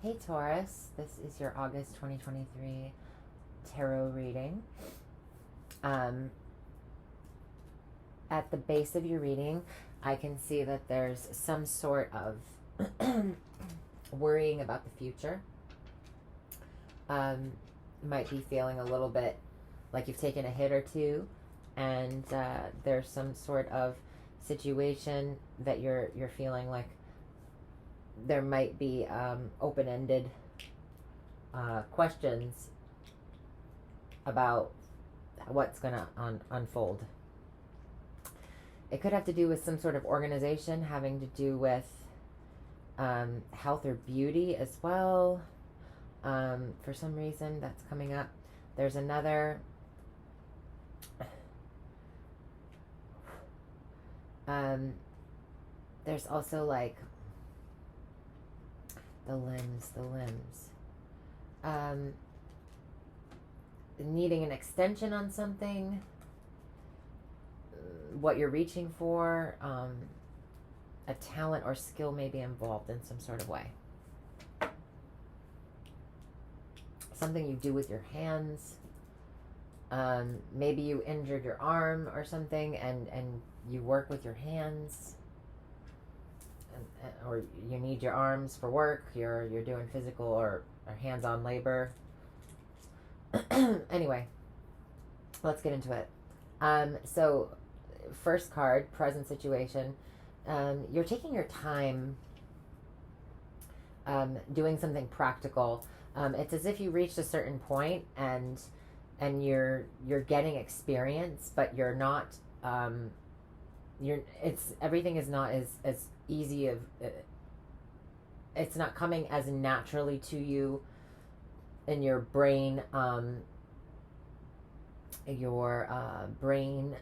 Hey Taurus, this is your August 2023 tarot reading. Um, at the base of your reading, I can see that there's some sort of worrying about the future. You might be feeling a little bit like you've taken a hit or two, and there's some sort of situation that you're feeling like there might be open-ended questions about what's going to unfold. It could have to do with some sort of organization having to do with health or beauty as well. For some reason, that's coming up. There's another. There's also like the limbs. Needing an extension on something, what you're reaching for, a talent or skill may be involved in some sort of way. Something you do with your hands. Maybe you injured your arm or something and you work with your hands. Or you need your arms for work. You're doing physical or hands-on labor. Anyway, let's get into it. So first card, present situation. You're taking your time doing something practical. It's as if you reached a certain point and you're getting experience, but you're not. Everything is not as easy of. It's not coming as naturally to you in your brain. Your brain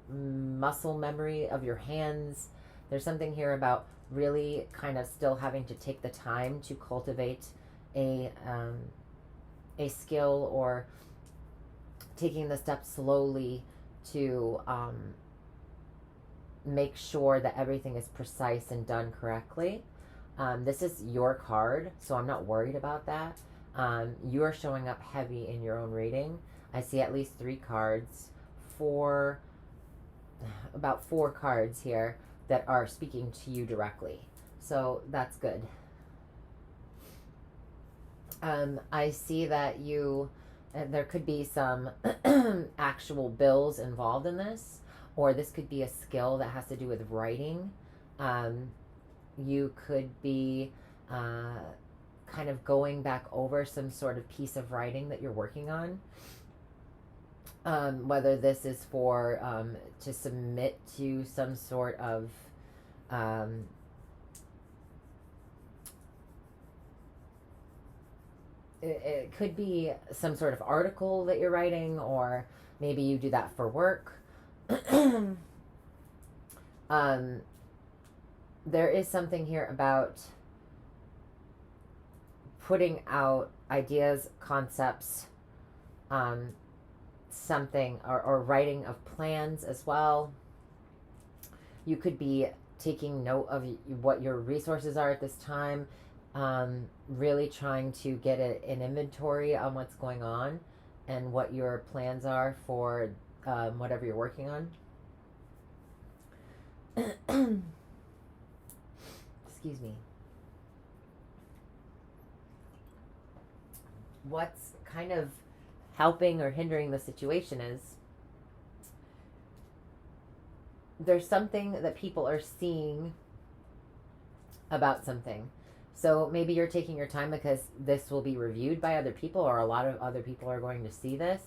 muscle memory of your hands. There's something here about really kind of still having to take the time to cultivate a skill, or taking the steps slowly to make sure that everything is precise and done correctly. This is your card, so I'm not worried about that. You're showing up heavy in your own reading. I see at least 3 cards, about 4 cards here that are speaking to you directly. So that's good. I see that there could be some actual bills involved in this, or this could be a skill that has to do with writing. You could be kind of going back over some sort of piece of writing that you're working on. Whether this is for to submit to some sort of it could be some sort of article that you're writing, or maybe you do that for work. There is something here about putting out ideas, concepts, something, or writing of plans as well. You could be taking note of what your resources are at this time, really trying to get an inventory on what's going on and what your plans are for whatever you're working on. Excuse me. What's kind of helping or hindering the situation is there's something that people are seeing about something. So maybe you're taking your time because this will be reviewed by other people, or a lot of other people are going to see this.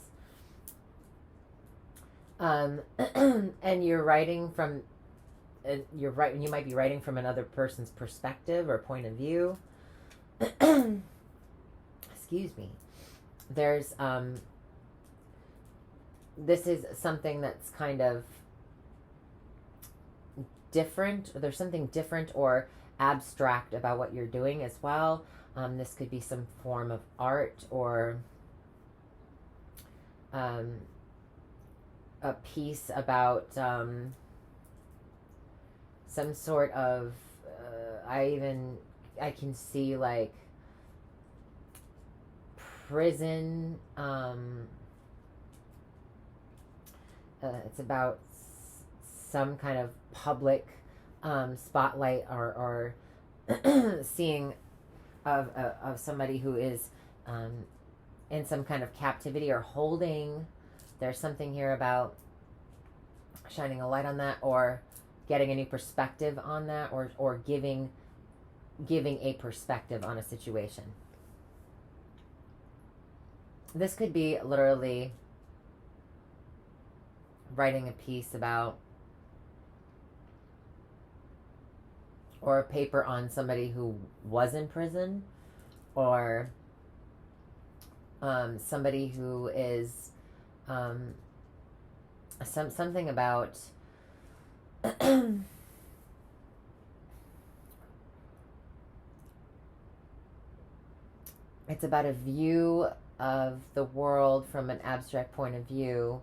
And you're writing from, you might be writing from another person's perspective or point of view. Excuse me. There's this is something that's kind of different. There's something different or abstract about what you're doing as well. This could be some form of art, or a piece about some sort of I can see like prison. It's about some kind of public spotlight, or seeing of somebody who is in some kind of captivity or holding. There's something here about shining a light on that, or getting a new perspective on that, or giving a perspective on a situation. This could be literally writing a piece about, or a paper on somebody who was in prison, or somebody who is something about it's about a view of the world from an abstract point of view,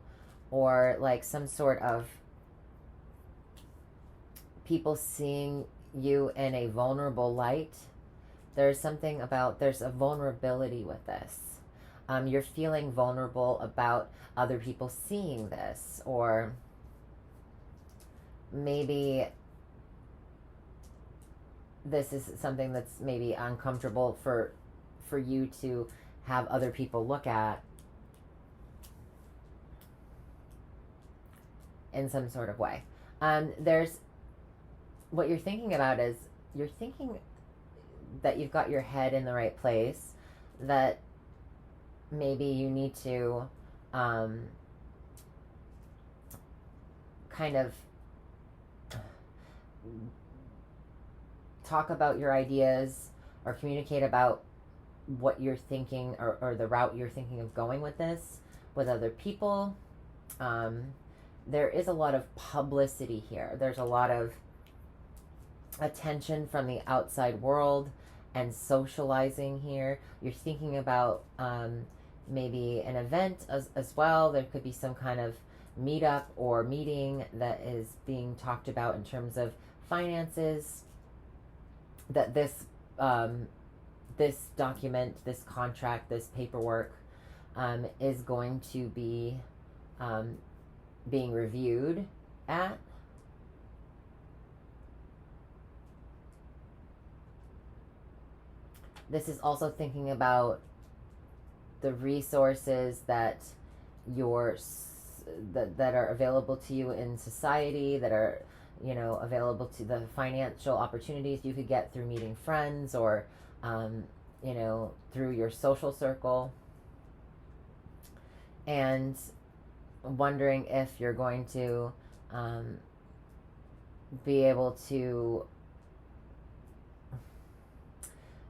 or like some sort of people seeing you in a vulnerable light. There's something about, there's a vulnerability with this. You're feeling vulnerable about other people seeing this, or maybe this is something that's maybe uncomfortable for you to have other people look at in some sort of way. There's, what you're thinking about is, you're thinking that you've got your head in the right place, that maybe you need to kind of talk about your ideas, or communicate about what you're thinking, or the route you're thinking of going with this with other people. There is a lot of publicity here. There's a lot of attention from the outside world and socializing here. You're thinking about maybe an event as well. There could be some kind of meetup or meeting that is being talked about in terms of finances, that this this document, this contract, this paperwork is going to be being reviewed at. This is also thinking about the resources that that are available to you in society, that are, you know, available to the financial opportunities you could get through meeting friends, or you know, through your social circle, and wondering if you're going to be able to,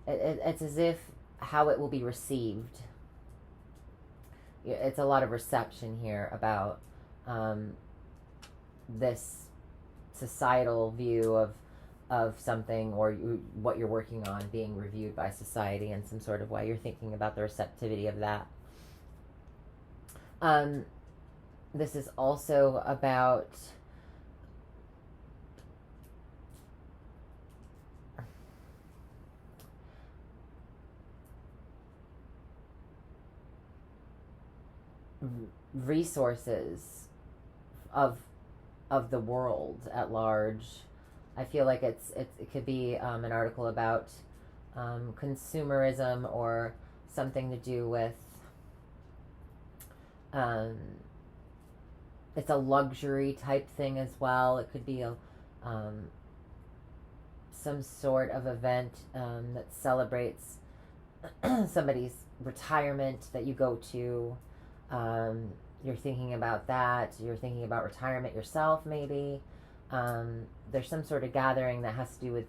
it's as if how it will be received. It's a lot of reception here about this societal view of something, or what you're working on being reviewed by society in some sort of way. You're thinking about the receptivity of that. This is also about resources of the world at large. I feel like it could be an article about consumerism, or something to do with it's a luxury type thing as well. It could be a some sort of event that celebrates somebody's retirement that you go to. You're thinking about that. You're thinking about retirement yourself, maybe. There's some sort of gathering that has to do with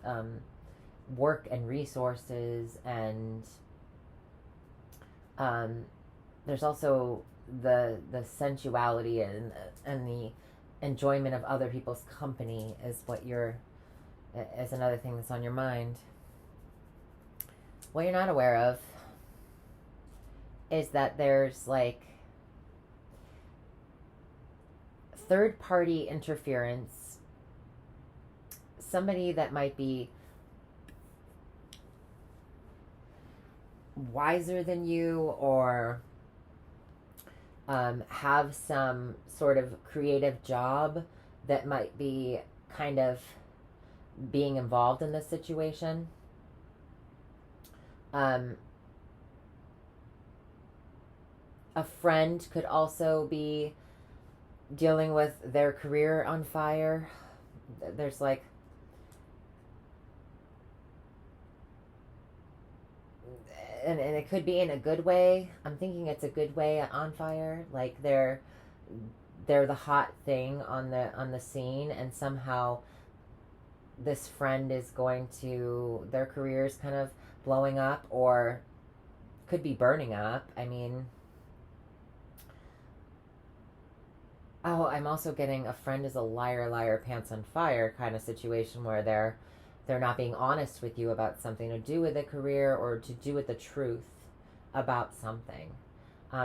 work and resources, and there's also the sensuality and the enjoyment of other people's company is another thing that's on your mind. What you're not aware of is that there's like third party interference, somebody that might be wiser than you, or have some sort of creative job that might be kind of being involved in this situation. Um, a friend could also be dealing with their career on fire. There's like, and it could be in a good way. I'm thinking it's a good way on fire. Like they're the hot thing on the scene, and somehow this friend is going to, their career is kind of blowing up, or could be burning up. I mean, oh, I'm also getting a friend is a liar, liar, pants on fire kind of situation where they're not being honest with you about something to do with a career or to do with the truth about something.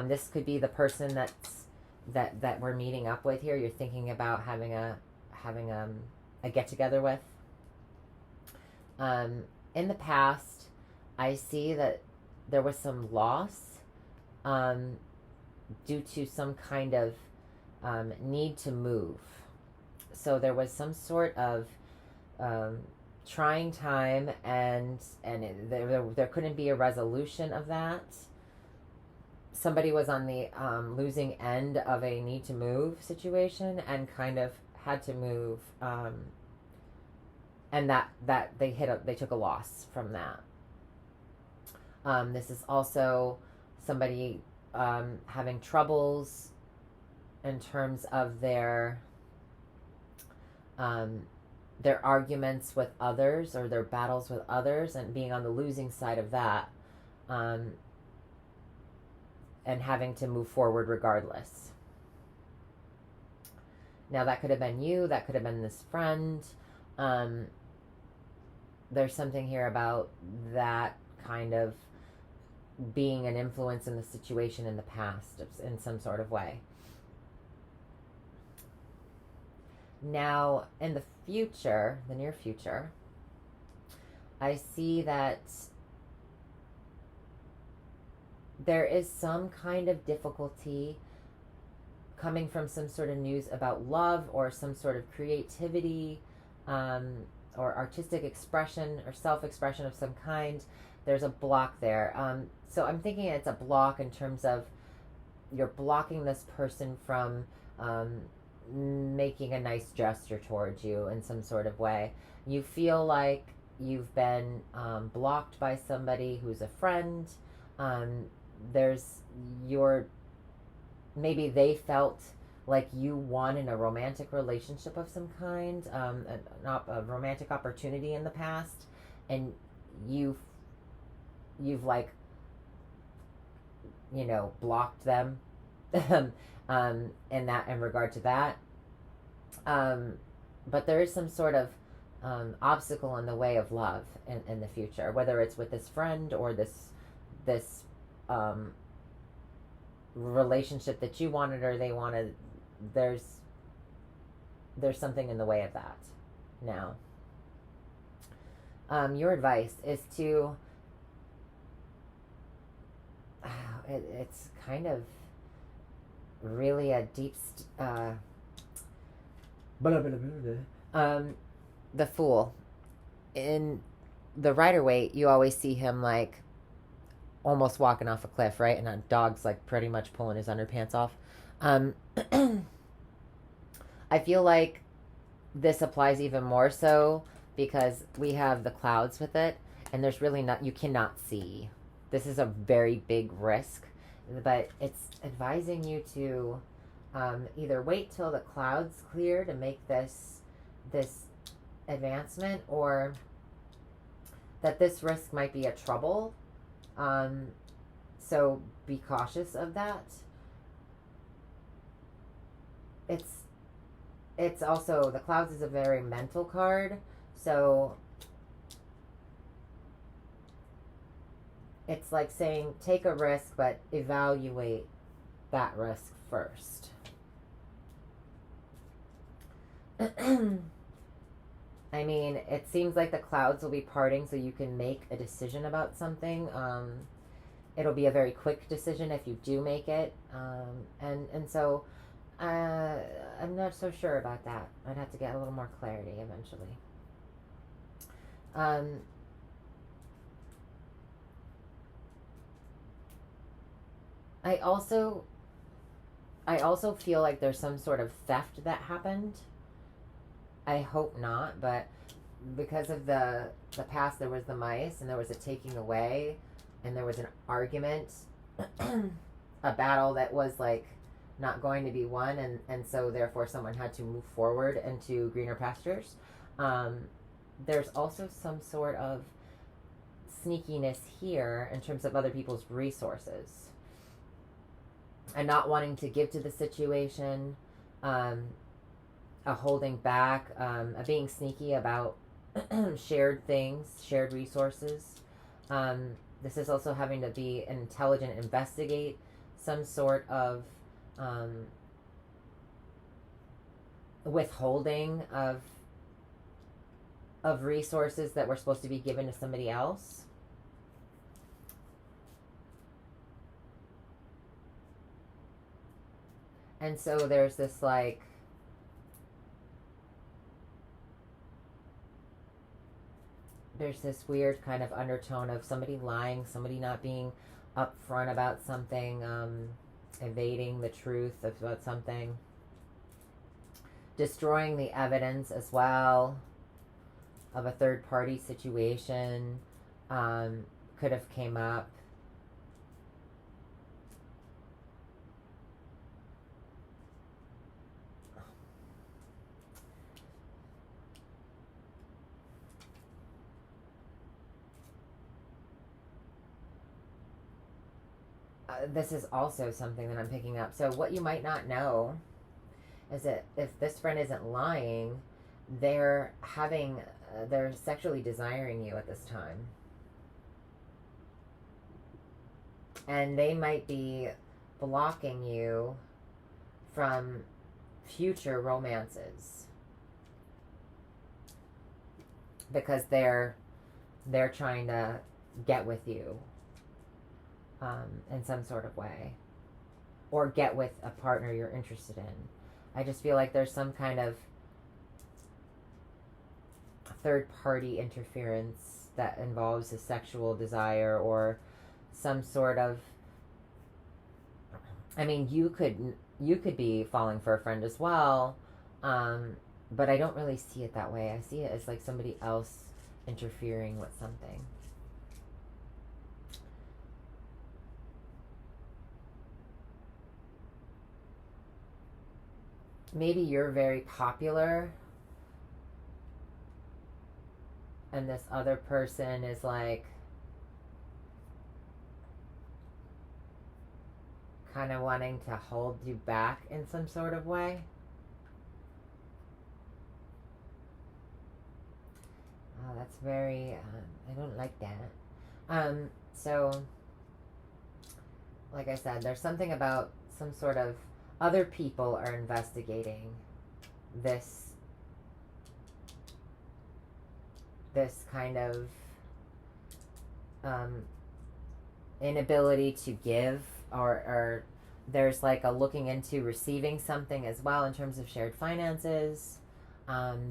This could be the person that we're meeting up with here. You're thinking about having a get together with. In the past, I see that there was some loss due to some kind of need to move. So there was some sort of trying time, and there couldn't be a resolution of that. Somebody was on the losing end of a need to move situation and kind of had to move, and that they took a loss from that. This is also somebody having troubles in terms of their arguments with others, or their battles with others, and being on the losing side of that, and having to move forward regardless. Now that could have been you, that could have been this friend. There's something here about that kind of being an influence in the situation in the past in some sort of way. Now, in the future, the near future, I see that there is some kind of difficulty coming from some sort of news about love, or some sort of creativity, or artistic expression or self-expression of some kind. There's a block there. So I'm thinking it's a block in terms of you're blocking this person from making a nice gesture towards you in some sort of way. You feel like you've been blocked by somebody who's a friend. Maybe they felt like you won in a romantic relationship of some kind, a romantic opportunity in the past, and you've like, blocked them in regard to that. But there is some sort of obstacle in the way of love in the future, whether it's with this friend or this relationship that you wanted or they wanted. There's something in the way of that now. Your advice is to it's kind of really a deep the Fool. In the Rider-Waite, you always see him like almost walking off a cliff, right? And a dog's like pretty much pulling his underpants off. I feel like this applies even more so because we have the clouds with it, and there's really you cannot see. This is a very big risk, but it's advising you to either wait till the clouds clear to make this advancement, or that this risk might be a trouble. So be cautious of that. It's also, the clouds is a very mental card, so it's like saying take a risk, but evaluate that risk first. I mean, it seems like the clouds will be parting so you can make a decision about something. it'll be a very quick decision if you do make it. And so I'm not so sure about that. I'd have to get a little more clarity eventually. I also feel like there's some sort of theft that happened. I hope not, but because of the past, there was the mice and there was a taking away, and there was an argument, a battle that was like not going to be won, and so therefore someone had to move forward into greener pastures. There's also some sort of sneakiness here in terms of other people's resources and not wanting to give to the situation, a holding back, a being sneaky about shared things, shared resources. This is also having to be an intelligent investigate some sort of withholding of resources that were supposed to be given to somebody else. And so there's this like there's this weird kind of undertone of somebody lying, somebody not being upfront about something, evading the truth about something, destroying the evidence as well of a third party situation, could have came up. This is also something that I'm picking up. So what you might not know is that if this friend isn't lying, they're sexually desiring you at this time. And they might be blocking you from future romances because they're trying to get with you in some sort of way, or get with a partner you're interested in. I just feel like there's some kind of third party interference that involves a sexual desire or some sort of, I mean, you could be falling for a friend as well, but I don't really see it that way. I see it as like somebody else interfering with something. Maybe you're very popular and this other person is like kind of wanting to hold you back in some sort of way. Oh, that's very, I don't like that. So, like I said, there's something about some sort of other people are investigating this kind of inability to give, or there's like a looking into receiving something as well in terms of shared finances.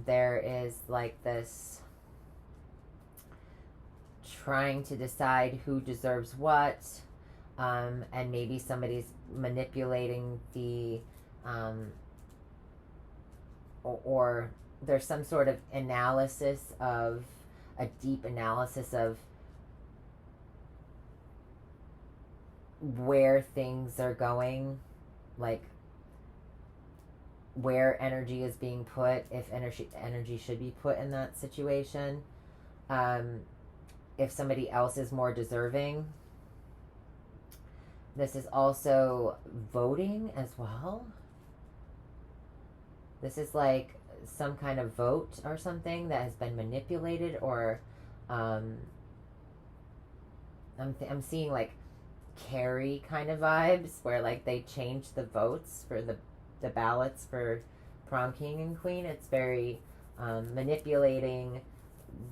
There is like this trying to decide who deserves what, and maybe somebody's manipulating the or there's some sort of analysis of a deep analysis of where things are going, like where energy is being put, if energy should be put in that situation, if somebody else is more deserving. This is also voting as well. This is like some kind of vote or something that has been manipulated, or I'm seeing like Carrie kind of vibes where like they changed the votes for the ballots for prom king and queen. It's very manipulating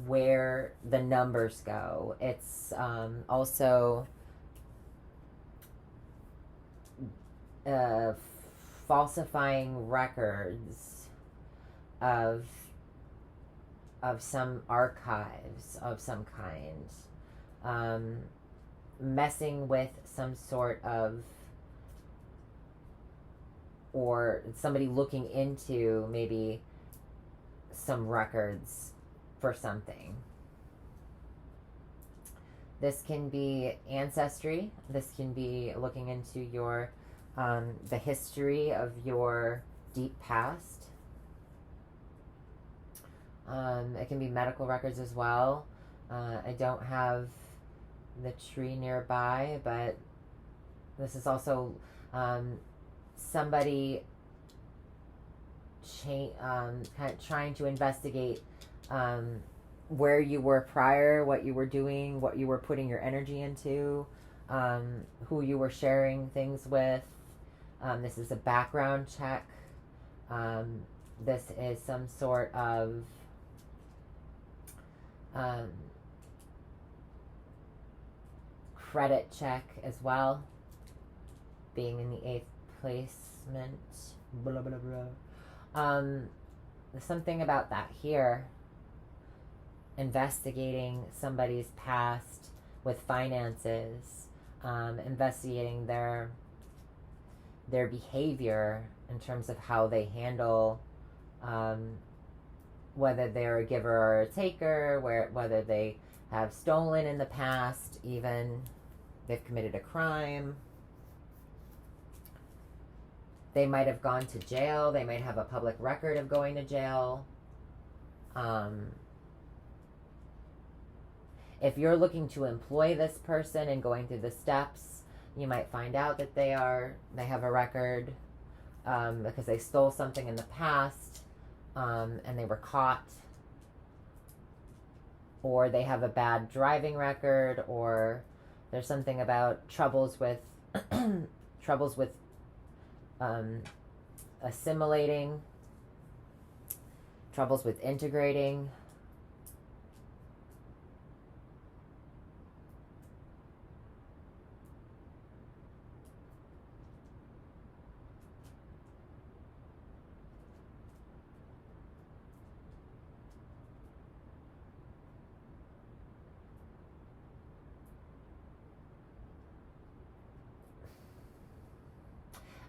where the numbers go. It's also uh, falsifying records of some archives of some kind, messing with some sort of, or somebody looking into maybe some records for something. This can be ancestry. This can be looking into your the history of your deep past. It can be medical records as well. I don't have the tree nearby, but this is also somebody kind of trying to investigate where you were prior, what you were doing, what you were putting your energy into, who you were sharing things with. This is a background check. This is some sort of credit check as well, being in the 8th placement. Blah, blah, blah. There's something about that here. Investigating somebody's past with finances, investigating their behavior in terms of how they handle, whether they're a giver or a taker, whether they have stolen in the past, even they've committed a crime. They might have gone to jail. They might have a public record of going to jail. If you're looking to employ this person and going through the steps, you might find out that they have a record because they stole something in the past and they were caught, or they have a bad driving record, or there's something about troubles with assimilating, troubles with integrating.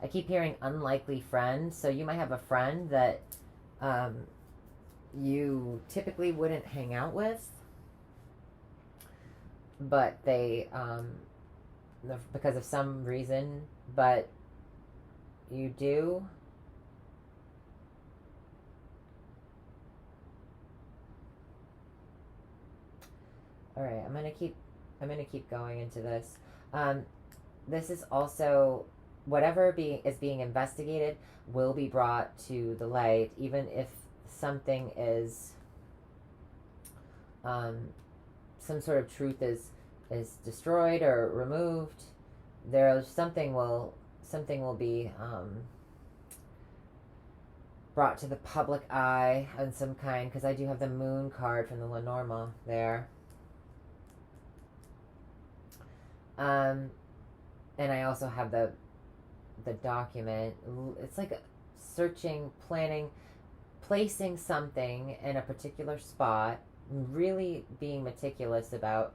I keep hearing unlikely friend, so you might have a friend that you typically wouldn't hang out with, but they, because of some reason, but you do. All right, I'm gonna keep going into this. This is also, whatever is being investigated will be brought to the light, even if something is some sort of truth is destroyed or removed. Something will be brought to the public eye in some kind, because I do have the moon card from the Lenormand there. And I also have the document. It's like searching, planning, placing something in a particular spot, really being meticulous about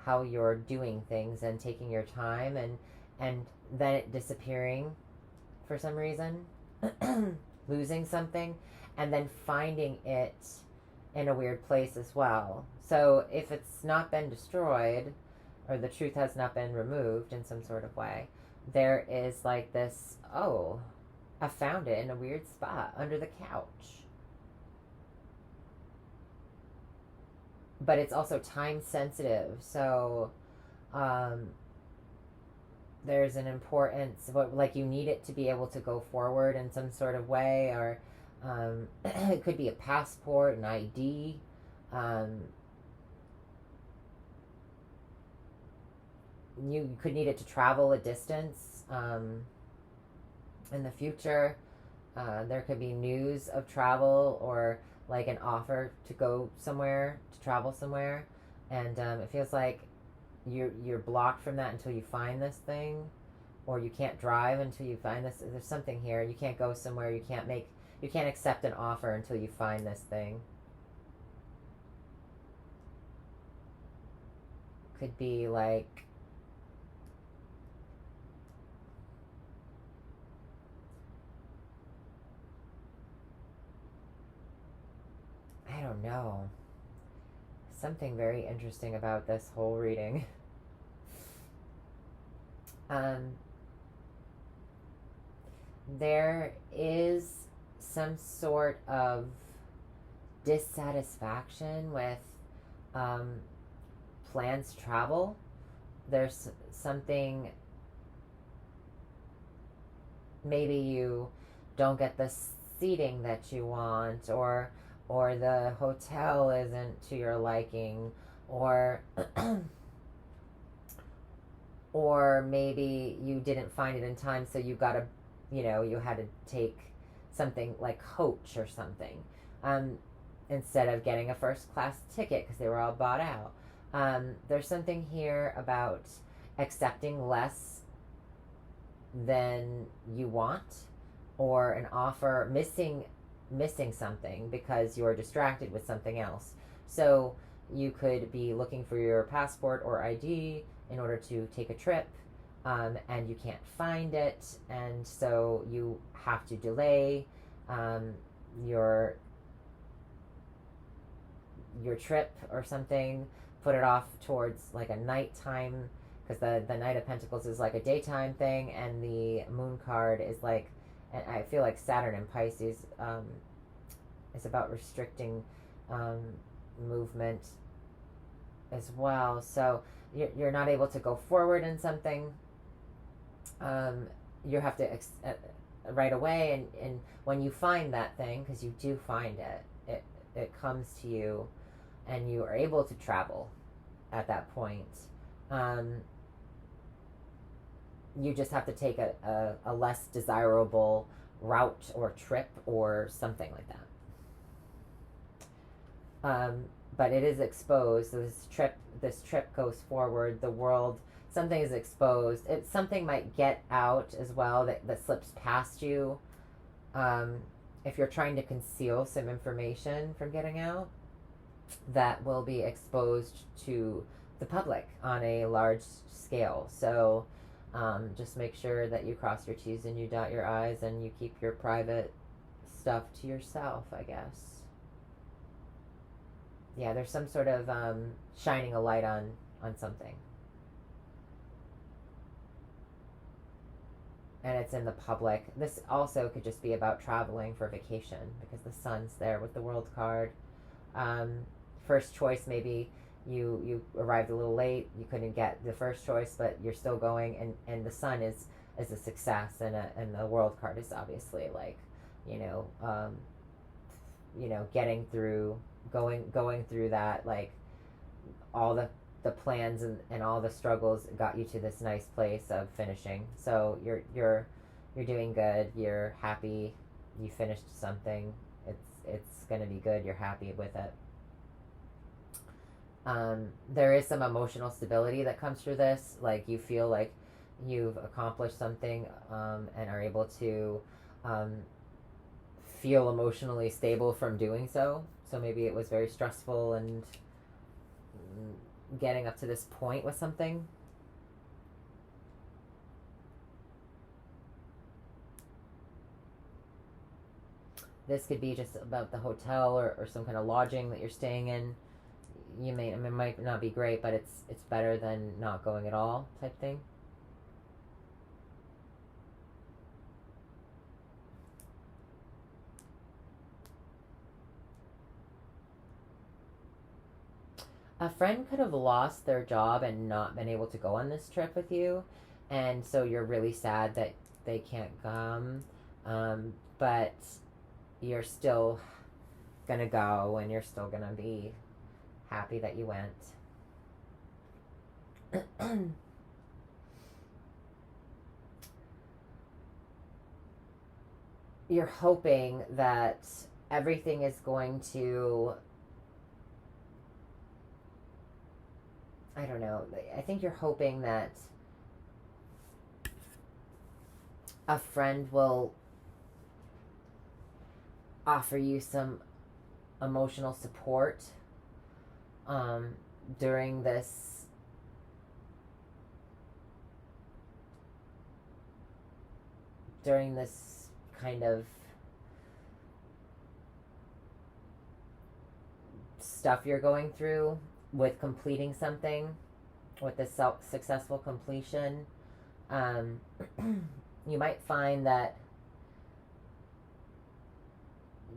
how you're doing things and taking your time, and then it disappearing for some reason, losing something, and then finding it in a weird place as well. So if it's not been destroyed, or the truth has not been removed in some sort of way, there is like this, oh, I found it in a weird spot under the couch. But it's also time sensitive, so there's an importance, like you need it to be able to go forward in some sort of way, or it could be a passport, an ID. You could need it to travel a distance in the future. There could be news of travel, or like an offer to go somewhere, to travel somewhere, and it feels like you're blocked from that until you find this thing, or you can't drive until you find this. There's something here. You can't go somewhere. You can't accept an offer until you find this thing. Could be like, I don't know. Something very interesting about this whole reading. There is some sort of dissatisfaction with plans to travel. There's something, maybe you don't get the seating that you want, or the hotel isn't to your liking, or or maybe you didn't find it in time, so you had to take something like coach or something, instead of getting a first class ticket because they were all bought out. There's something here about accepting less than you want, or an offer, missing something because you're distracted with something else. So you could be looking for your passport or ID in order to take a trip, and you can't find it, and so you have to delay your trip or something, put it off towards like a nighttime, because the Knight of Pentacles is like a daytime thing, and the Moon card is like, and I feel like Saturn in Pisces is about restricting movement as well. So you're not able to go forward in something. You have to right away, and when you find that thing, because you do find it comes to you, and you are able to travel at that point. You just have to take a less desirable route or trip or something like that. But it is exposed. So this trip goes forward. The world, something is exposed. Something might get out as well that slips past you. If you're trying to conceal some information from getting out, that will be exposed to the public on a large scale. So just make sure that you cross your T's and you dot your I's, and you keep your private stuff to yourself, I guess. Yeah, there's some sort of shining a light on something. And it's in the public. This also could just be about traveling for vacation, because the sun's there with the World card. First choice, maybe you arrived a little late, you couldn't get the first choice, but you're still going, and the sun is a success, and the World card is obviously like, getting through, going through that, like all the plans and all the struggles got you to this nice place of finishing. So you're doing good, you're happy, you finished something, it's gonna be good, you're happy with it. There is some emotional stability that comes through this, like you feel like you've accomplished something, and are able to feel emotionally stable from doing so. So maybe it was very stressful, and getting up to this point with something. This could be just about the hotel, or some kind of lodging that you're staying in. It might not be great, but it's better than not going at all, type thing. A friend could have lost their job and not been able to go on this trip with you, and so you're really sad that they can't come, but you're still gonna go, and you're still gonna be happy that you went. You're hoping that everything is going to, I don't know, I think you're hoping that a friend will offer you some emotional support um, during this kind of stuff you're going through with completing something, with the successful completion. um, you might find that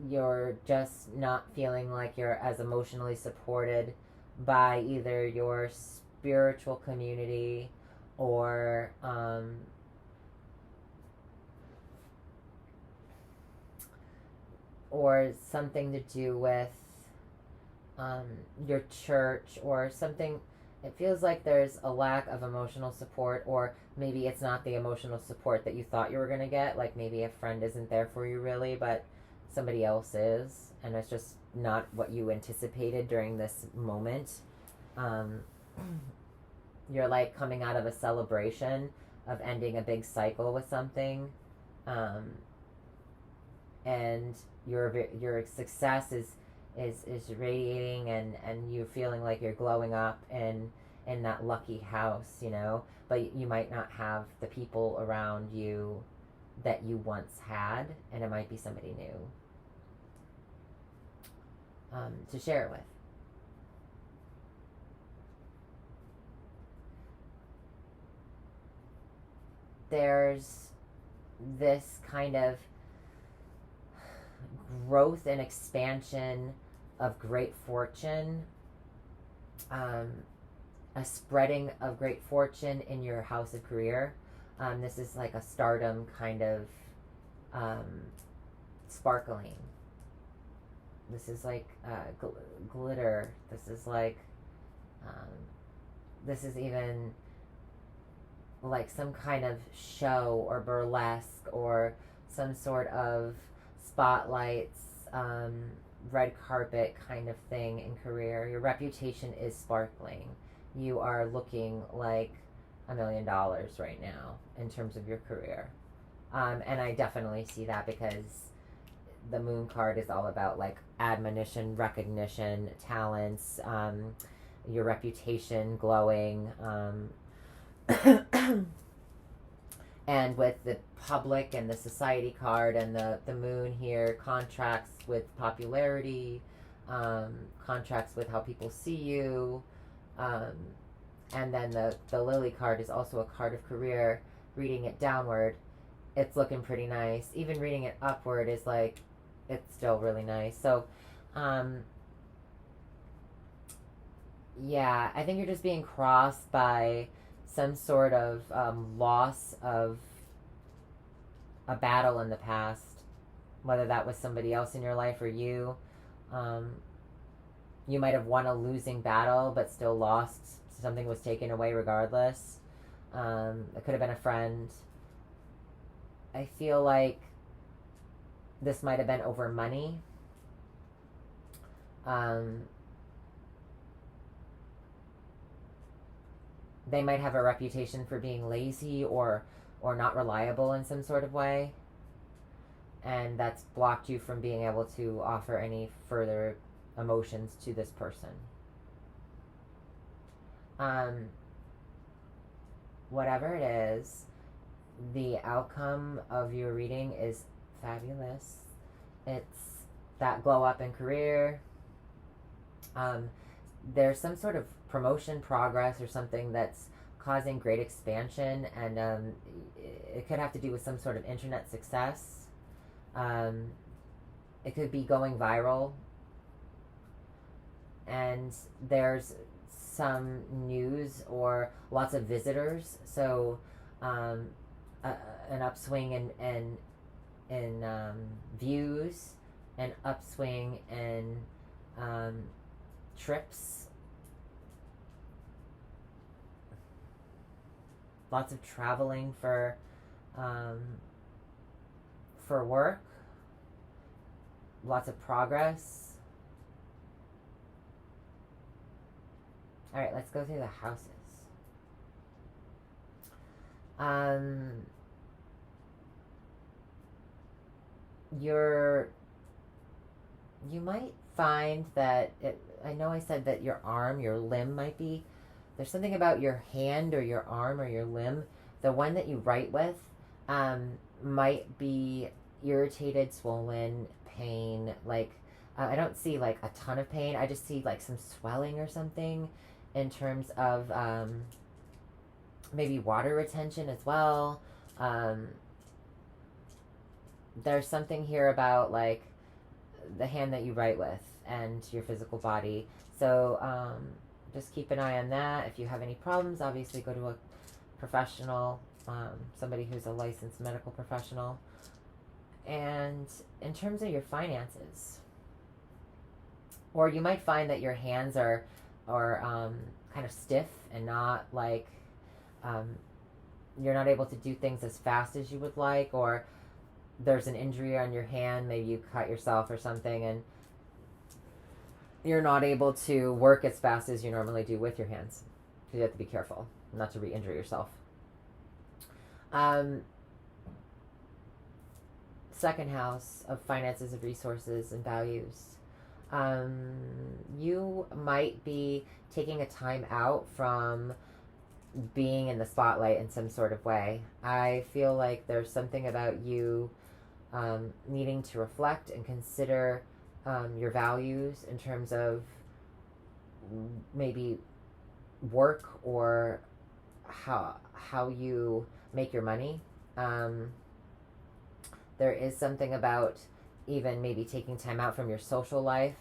you're just not feeling like you're as emotionally supported by either your spiritual community or something to do with um, your church or something. It feels like there's a lack of emotional support, or maybe it's not the emotional support that you thought you were going to get. Like maybe a friend isn't there for you really, but somebody else is, and it's just not what you anticipated during this moment. Um, you're like coming out of a celebration of ending a big cycle with something, um, and your success is radiating, and you're feeling like you're glowing up in that lucky house, you know. But you might not have the people around you that you once had, and it might be somebody new to share it with. There's this kind of growth and expansion of great fortune, um, a spreading of great fortune in your house of career. This is like a stardom kind of um, sparkling. This is like glitter. This is like, um, this is even like some kind of show or burlesque or some sort of spotlights, red carpet kind of thing in career. Your reputation is sparkling. You are looking like $1 million right now in terms of your career. And I definitely see that because the moon card is all about like admonition, recognition, talents, your reputation glowing. And with the public and the society card and the moon here, contracts with popularity, contracts with how people see you. Um, and then the lily card is also a card of career. Reading it downward, it's looking pretty nice. Even reading it upward is like, it's still really nice. So, yeah, I think you're just being crossed by some sort of loss of a battle in the past, whether that was somebody else in your life or you. Um, you might have won a losing battle, but still lost. Something was taken away regardless. It could have been a friend. I feel like this might have been over money. Um, they might have a reputation for being lazy or not reliable in some sort of way, and that's blocked you from being able to offer any further emotions to this person. Um, Whatever it is, the outcome of your reading is fabulous. It's that glow up in career. Um, there's some sort of promotion progress or something that's causing great expansion, and it could have to do with some sort of internet success. Um, it could be going viral, and there's some news or lots of visitors. So, um, an upswing in views, an upswing in trips, lots of traveling for work, lots of progress. All right, let's go through the houses. Um, you're you might find that I know I said that your limb might be, there's something about your hand or your arm or your limb, the one that you write with, might be irritated, swollen, pain. Like, I don't see like a ton of pain. I just see like some swelling or something in terms of maybe water retention as well. Um, there's something here about like the hand that you write with and your physical body. So just keep an eye on that. If you have any problems, obviously go to a professional, somebody who's a licensed medical professional. And in terms of your finances, or you might find that your hands are kind of stiff and not like um, you're not able to do things as fast as you would like, or there's an injury on your hand, maybe you cut yourself or something, and you're not able to work as fast as you normally do with your hands. So you have to be careful not to re-injure yourself. Second house of finances, of resources and values. You might be taking a time out from being in the spotlight in some sort of way. I feel like there's something about you needing to reflect and consider your values in terms of maybe work or how you make your money. There is something about even maybe taking time out from your social life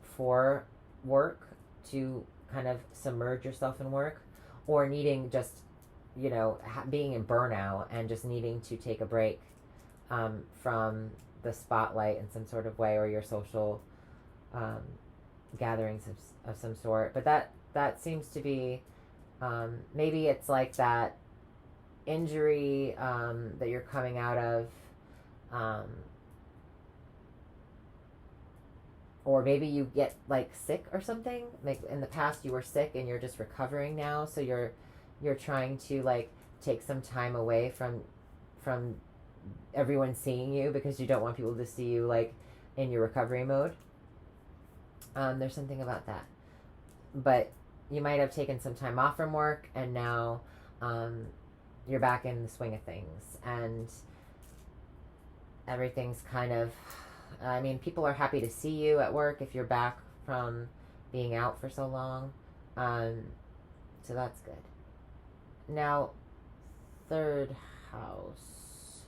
for work, to kind of submerge yourself in work, or needing just, being in burnout and just needing to take a break from the spotlight in some sort of way, or your social gatherings of some sort. But that seems to be, maybe it's like that injury that you're coming out of, or maybe you get like sick or something. Like in the past you were sick and you're just recovering now, so you're trying to like take some time away from everyone seeing you, because you don't want people to see you like in your recovery mode. There's something about that. But you might have taken some time off from work, and now you're back in the swing of things, and everything's kind of, people are happy to see you at work if you're back from being out for so long. So that's good. Now, third house.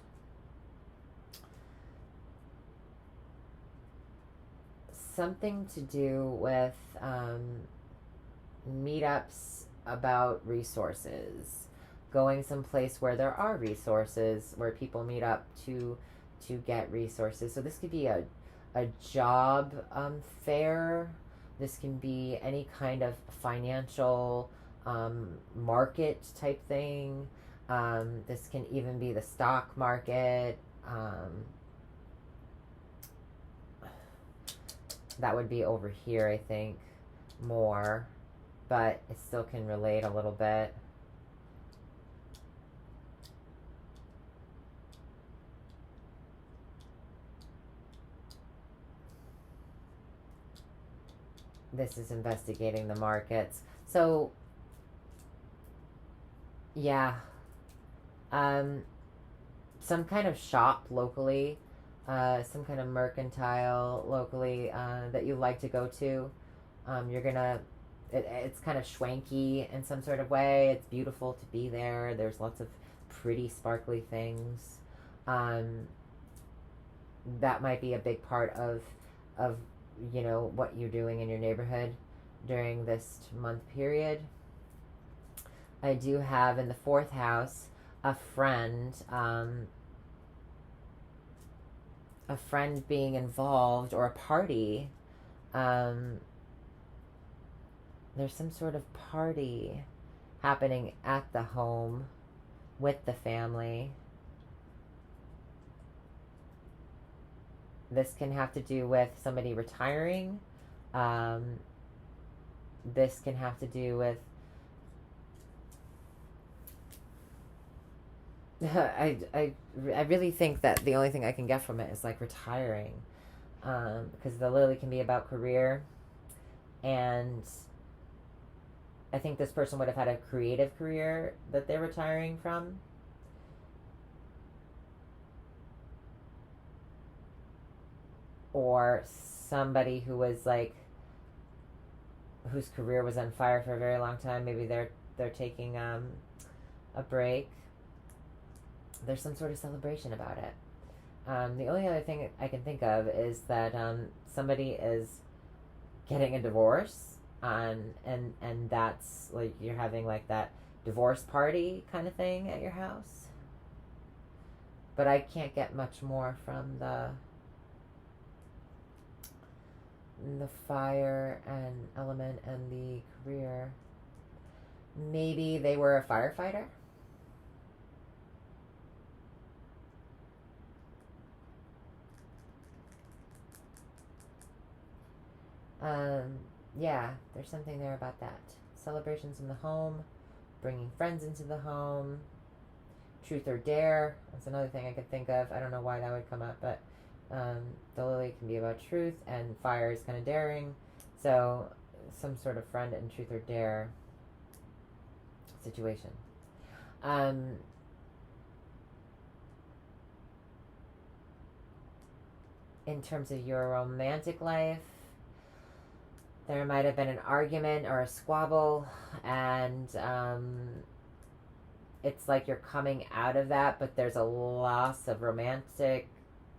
Something to do with meetups about resources. Going someplace where there are resources, where people meet up to get resources. So this could be a job fair. This can be any kind of financial market type thing. This can even be the stock market. That would be over here, I think, more, but it still can relate a little bit. This is investigating the markets. So, yeah, some kind of shop locally, some kind of mercantile locally that you like to go to. You're gonna, it's kind of schwanky in some sort of way. It's beautiful to be there. There's lots of pretty sparkly things. That might be a big part of what you're doing in your neighborhood during this month period. I do have in the fourth house a friend being involved, or a party. There's some sort of party happening at the home with the family. This can have to do with somebody retiring. This can have to do with I really think that the only thing I can get from it is like retiring, because the lily can be about career, and I think this person would have had a creative career that they're retiring from, or somebody who was like whose career was on fire for a very long time. Maybe they're taking a break. There's some sort of celebration about it. The only other thing I can think of is that somebody is getting a divorce, and that's like you're having like that divorce party kind of thing at your house. But I can't get much more from the fire and element and the career. Maybe they were a firefighter. Um, yeah, there's something there about that. Celebrations in the home, bringing friends into the home, truth or dare. That's another thing I could think of. I don't know why that would come up, but um, the lily can be about truth, and fire is kind of daring. So, some sort of friend and truth or dare situation. Um, in terms of your romantic life, there might have been an argument or a squabble, and it's like you're coming out of that, but there's a loss of romantic.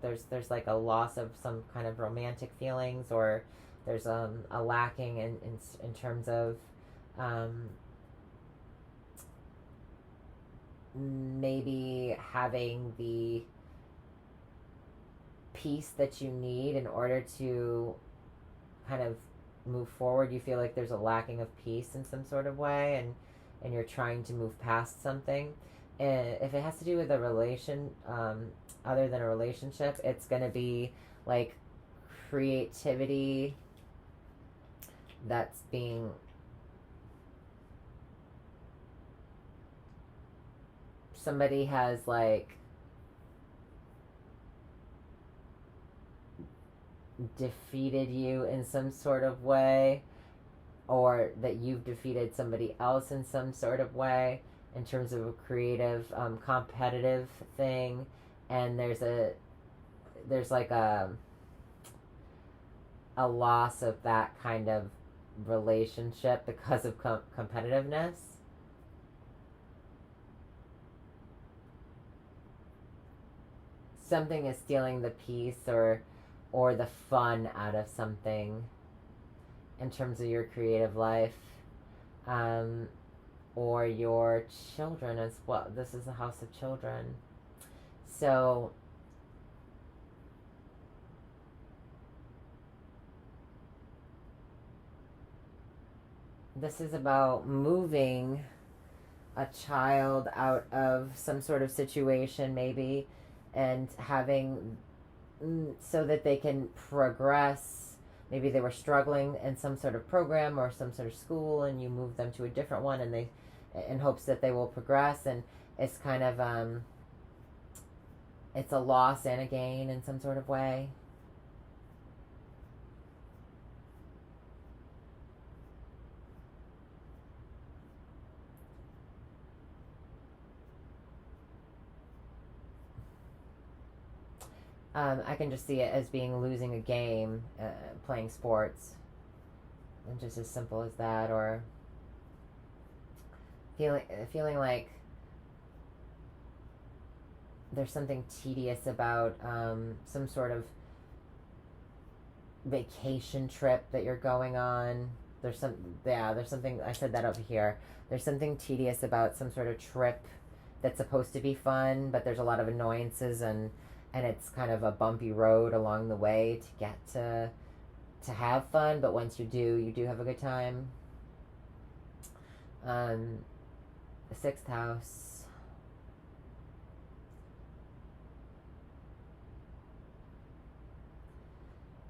There's like a loss of some kind of romantic feelings, or there's a lacking in terms of um, maybe having the peace that you need in order to kind of move forward. You feel like there's a lacking of peace in some sort of way, and you're trying to move past something. And if it has to do with a relation, other than a relationship, it's going to be like creativity that's being somebody has like defeated you in some sort of way, or that you've defeated somebody else in some sort of way in terms of a creative, competitive thing. And there's like a loss of that kind of relationship because of competitiveness. Something is stealing the peace or the fun out of something in terms of your creative life, um, or your children as well. This is a house of children. So this is about moving a child out of some sort of situation, maybe, and having so that they can progress. Maybe they were struggling in some sort of program or some sort of school, and you move them to a different one, and they, in hopes that they will progress. And it's kind of it's a loss and a gain in some sort of way. I can just see it as being losing a game, playing sports, and just as simple as that, or feeling like there's something tedious about some sort of vacation trip that you're going on. There's something, I said that over here. There's something tedious about some sort of trip that's supposed to be fun, but there's a lot of annoyances, and it's kind of a bumpy road along the way to get to have fun. But once you do have a good time. Um, the sixth house.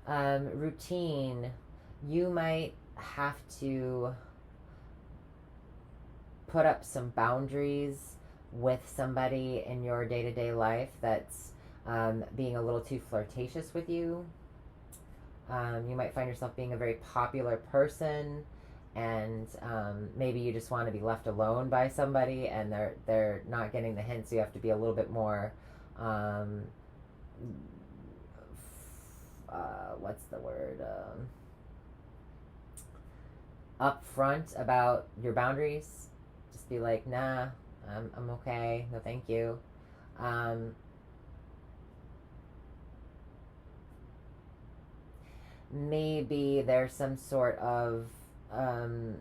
Routine. You might have to put up some boundaries with somebody in your day-to-day life that's being a little too flirtatious with you. You might find yourself being a very popular person, and maybe you just want to be left alone by somebody, and they're not getting the hints. So you have to be a little bit more um, what's the word, upfront about your boundaries. Just be like, nah, I'm okay, no thank you. um, Maybe there's some sort of um,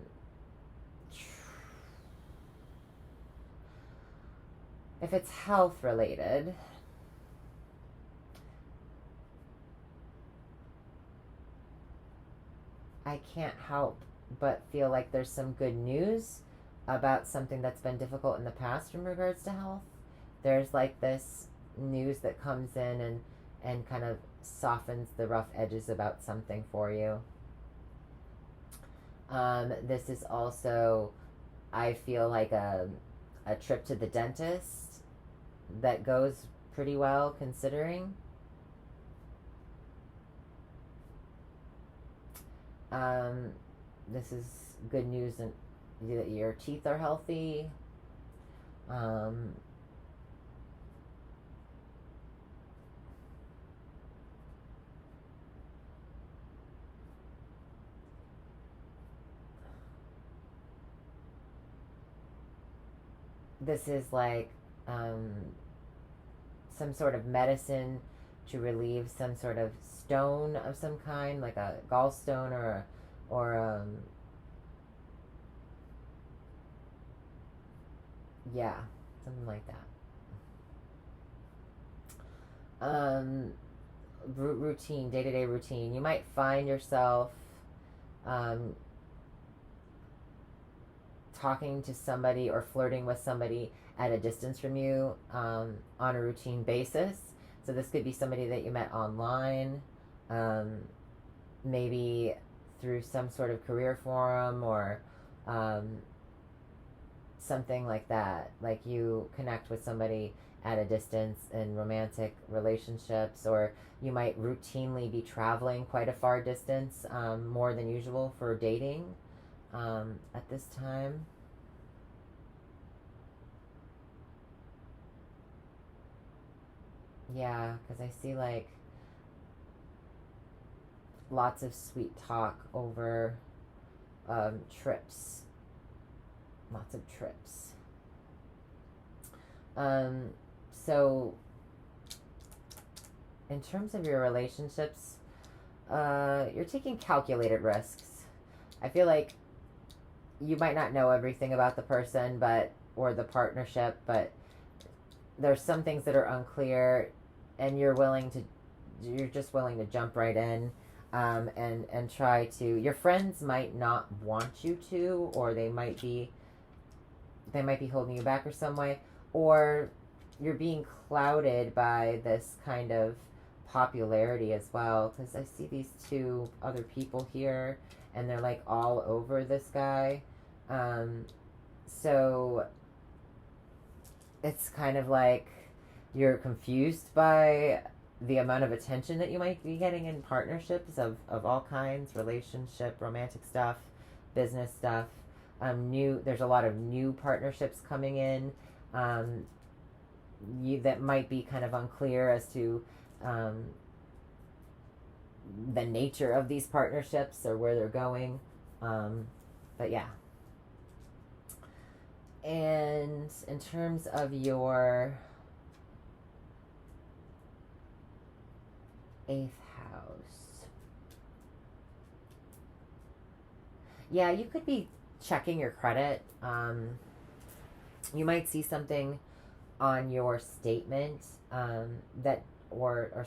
if it's health related, I can't help but feel like there's some good news about something that's been difficult in the past in regards to health. There's like this news that comes in and kind of softens the rough edges about something for you. This is also, I feel like a trip to the dentist that goes pretty well considering. Um, this is good news that your teeth are healthy. Um, this is like um, some sort of medicine to relieve some sort of stone of some kind, like a gallstone or yeah, something like that. Routine, day to day routine. You might find yourself um, talking to somebody or flirting with somebody at a distance from you on a routine basis. So this could be somebody that you met online, um, maybe through some sort of career forum or um, something like that. Like you connect with somebody at a distance in romantic relationships, or you might routinely be traveling quite a far distance, more than usual for dating at this time. Yeah, because I see like lots of sweet talk over trips. Lots of trips. Um, so, in terms of your relationships, you're taking calculated risks. I feel like you might not know everything about the person, but or the partnership, but there's some things that are unclear, and you're just willing to jump right in, and try to. Your friends might not want you to, or they might be holding you back or some way, or you're being clouded by this kind of popularity as well, because I see these two other people here and they're like all over this guy. So it's kind of like you're confused by the amount of attention that you might be getting in partnerships of all kinds, relationship, romantic stuff, business stuff. There's a lot of new partnerships coming in, um, that might be kind of unclear as to um, the nature of these partnerships or where they're going. But yeah. And in terms of your eighth house, yeah, you could be checking your credit. You might see something on your statement, that or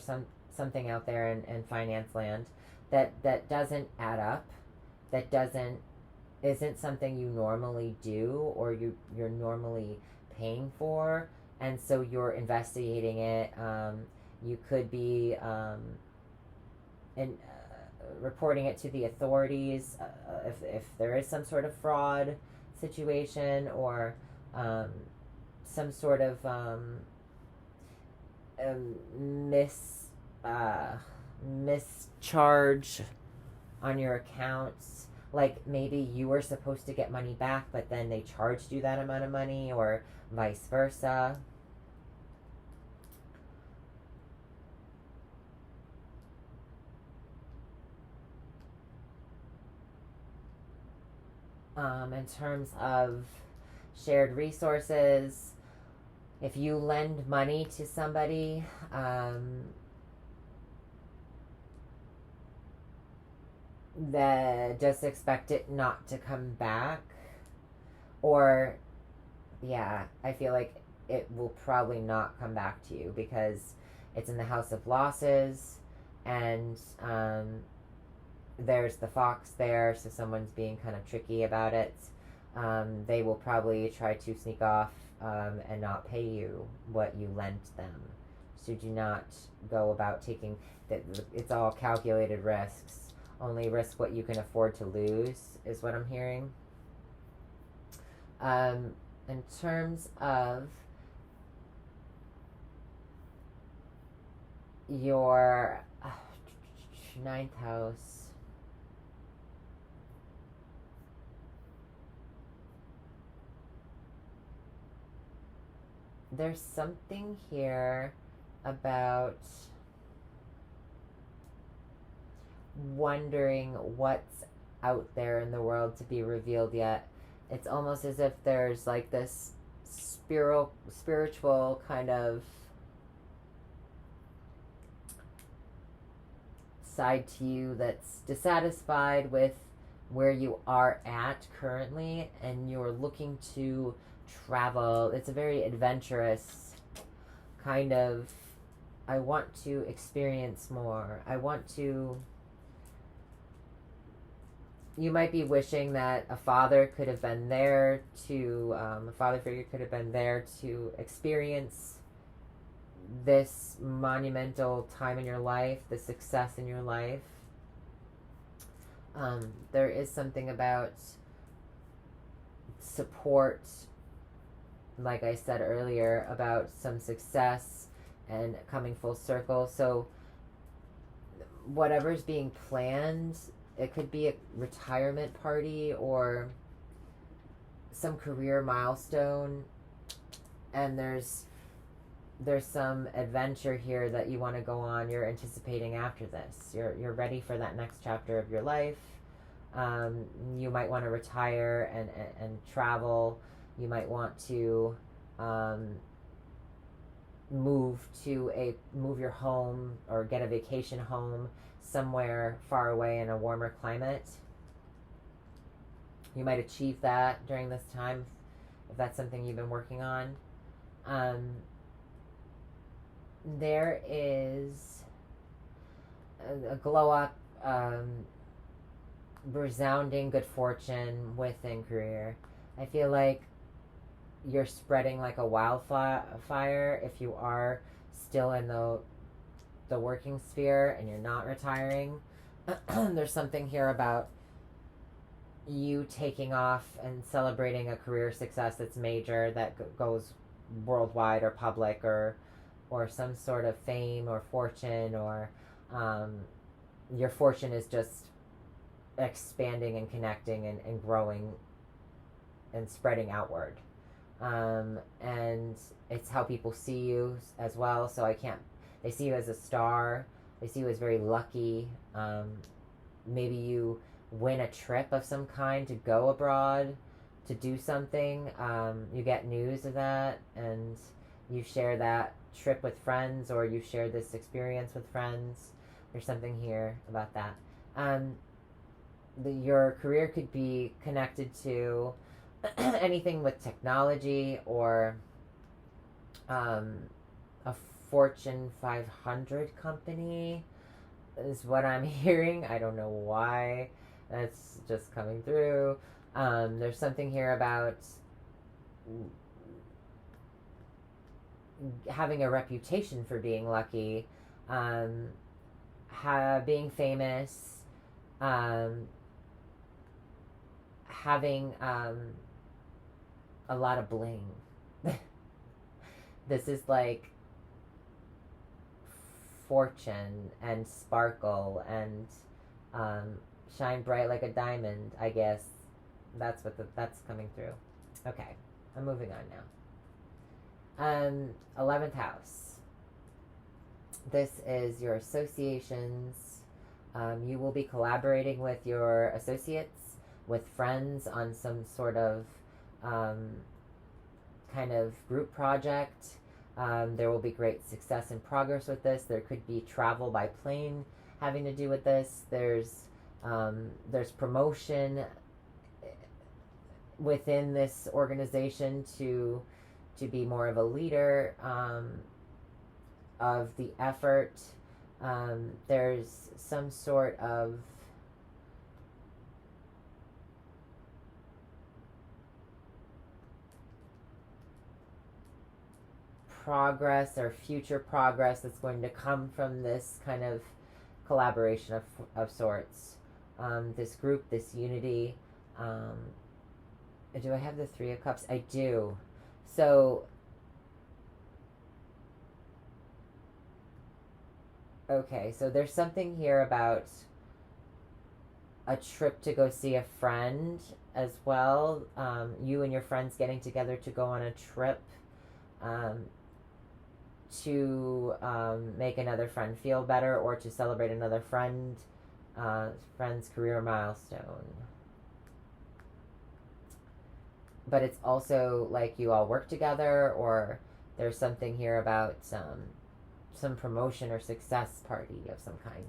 something out there in finance land that doesn't add up, that doesn't isn't something you normally do or you're normally paying for, and so you're investigating it. You could be reporting it to the authorities, if there is some sort of fraud situation, or some sort of mis mischarge on your accounts. Like maybe you were supposed to get money back, but then they charged you that amount of money, or vice versa. In terms of shared resources, if you lend money to somebody, that just expect it not to come back. Or, yeah, I feel like it will probably not come back to you because it's in the house of losses, and there's the fox there, so someone's being kind of tricky about it. They will probably try to sneak off and not pay you what you lent them. So do not go about taking that. It's all calculated risks. Only risk what you can afford to lose, is what I'm hearing. In terms of your ninth house, there's something here about wondering what's out there in the world to be revealed yet. It's almost as if there's like this spiritual kind of side to you that's dissatisfied with where you are at currently, and you're looking to travel. It's a very adventurous kind of, I want to experience more. I want to, you might be wishing that a father could have been there to, a father figure could have been there to experience this monumental time in your life, the success in your life. There is something about support, like I said earlier, about some success and coming full circle. So whatever's being planned, it could be a retirement party or some career milestone, and there's some adventure here that you want to go on. You're anticipating after this. You're ready for that next chapter of your life. You might want to retire and travel. You might want to move your home or get a vacation home somewhere far away in a warmer climate. You might achieve that during this time if that's something you've been working on. There is a glow up, resounding good fortune within career. I feel like you're spreading like a wildfire if you are still in the working sphere and you're not retiring. There's something here about you taking off and celebrating a career success that's major, that goes worldwide or public, or some sort of fame or fortune, or your fortune is just expanding and connecting and growing and spreading outward. And it's how people see you as well. So they see you as a star. They see you as very lucky. Maybe you win a trip of some kind to go abroad to do something. You get news of that and you share that trip with friends, or you share this experience with friends. There's something here about that. Your career could be connected to anything with technology, or a Fortune 500 company is what I'm hearing. I don't know why. That's just coming through. There's something here about having a reputation for being lucky, being famous, having a lot of bling. This is like fortune and sparkle and um, shine bright like a diamond, I guess. That's coming through. Okay, I'm moving on now. 11th house. This is your associations. You will be collaborating with your associates, with friends on some sort of um, kind of group project. There will be great success and progress with this. There could be travel by plane having to do with this. There's promotion within this organization to be more of a leader of the effort. There's some sort of progress or future progress that's going to come from this kind of collaboration of sorts. This group, this unity. Do I have the Three of Cups? I do. So, okay, so there's something here about a trip to go see a friend as well. You and your friends getting together to go on a trip um, to make another friend feel better or to celebrate another friend's career milestone. But it's also like you all work together, or there's something here about some promotion or success party of some kind.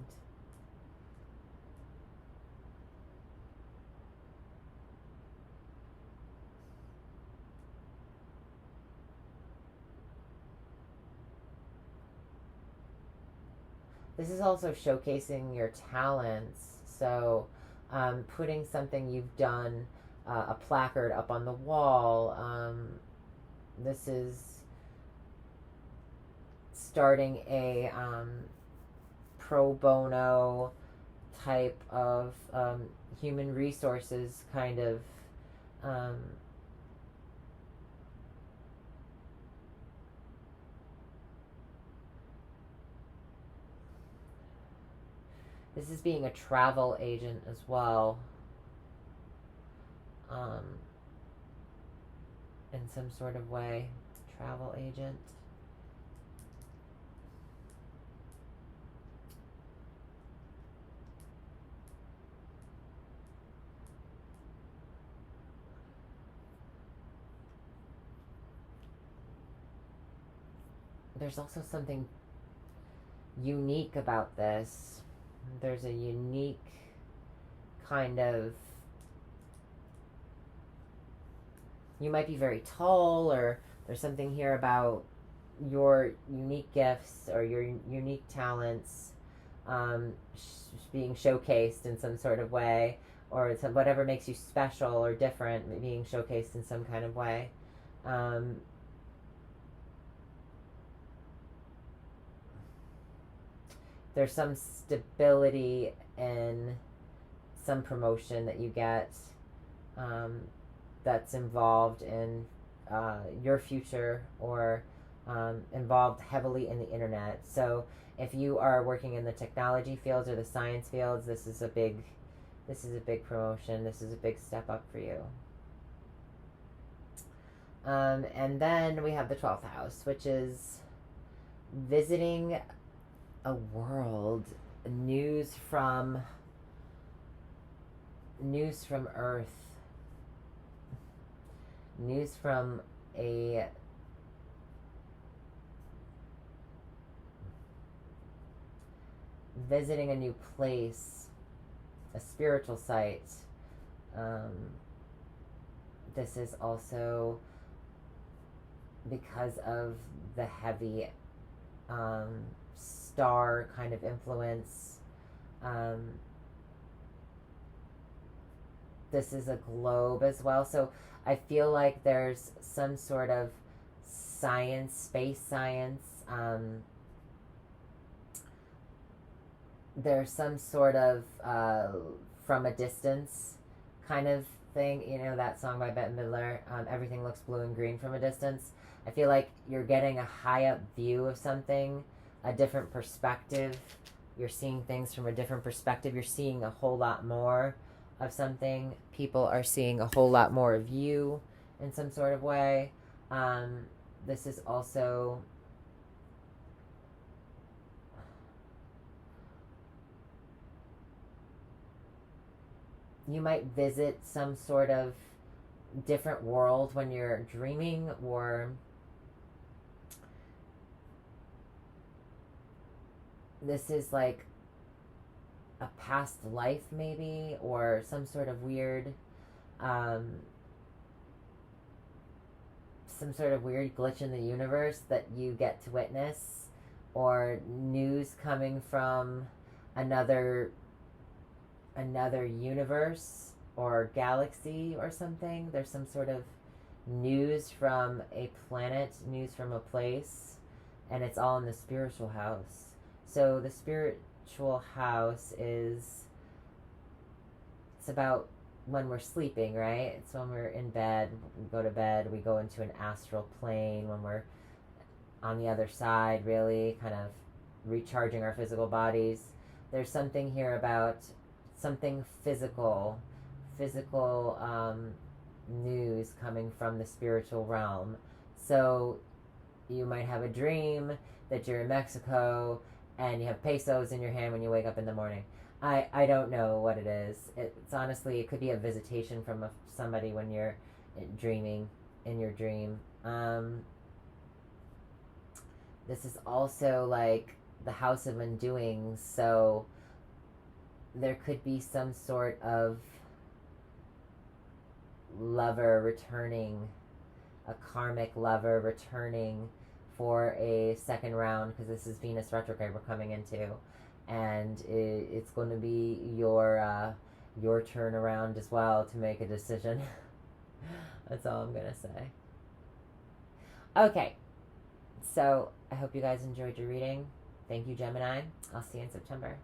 This is also showcasing your talents. So, putting something you've done, a placard up on the wall. This is starting a pro bono type of human resources kind of um, this is being a travel agent as well, in some sort of way. Travel agent. There's also something unique about this. There's a unique kind of, you might be very tall, or there's something here about your unique gifts or your unique talents being showcased in some sort of way, or whatever makes you special or different being showcased in some kind of way. There's some stability in some promotion that you get that's involved in your future, or involved heavily in the internet. So if you are working in the technology fields or the science fields, this is a big promotion. This is a big step up for you. And then we have the 12th house, which is visiting a world, news from Earth, news from a visiting a new place, a spiritual site. This is also because of the heavy star kind of influence. This is a globe as well, so I feel like there's some sort of science, space science. There's some sort of from a distance kind of thing. You know that song by Bette Midler, Everything Looks Blue and Green from a Distance. I feel like you're getting a high up view of something, a different perspective. You're seeing things from a different perspective. You're seeing a whole lot more of something. People are seeing a whole lot more of you in some sort of way. This is also you might visit some sort of different world when you're dreaming, or this is like a past life maybe, or some sort of weird some sort of weird glitch in the universe that you get to witness, or news coming from another universe or galaxy or something. There's some sort of news from a planet, news from a place, and it's all in the spiritual house. So the spiritual house is, it's about when we're sleeping, right? It's when we're in bed, we go to bed, we go into an astral plane when we're on the other side, really kind of recharging our physical bodies. There's something here about something physical news coming from the spiritual realm. So you might have a dream that you're in Mexico and you have pesos in your hand when you wake up in the morning. I don't know what it is. It's honestly, it could be a visitation from somebody when you're dreaming in your dream. This is also like the house of undoing, so there could be some sort of lover returning, a karmic lover returning for a second round, because this is Venus retrograde we're coming into, and it's going to be your turn around as well to make a decision. That's all I'm gonna say. Okay, so I hope you guys enjoyed your reading. Thank you, Gemini. I'll see you in September.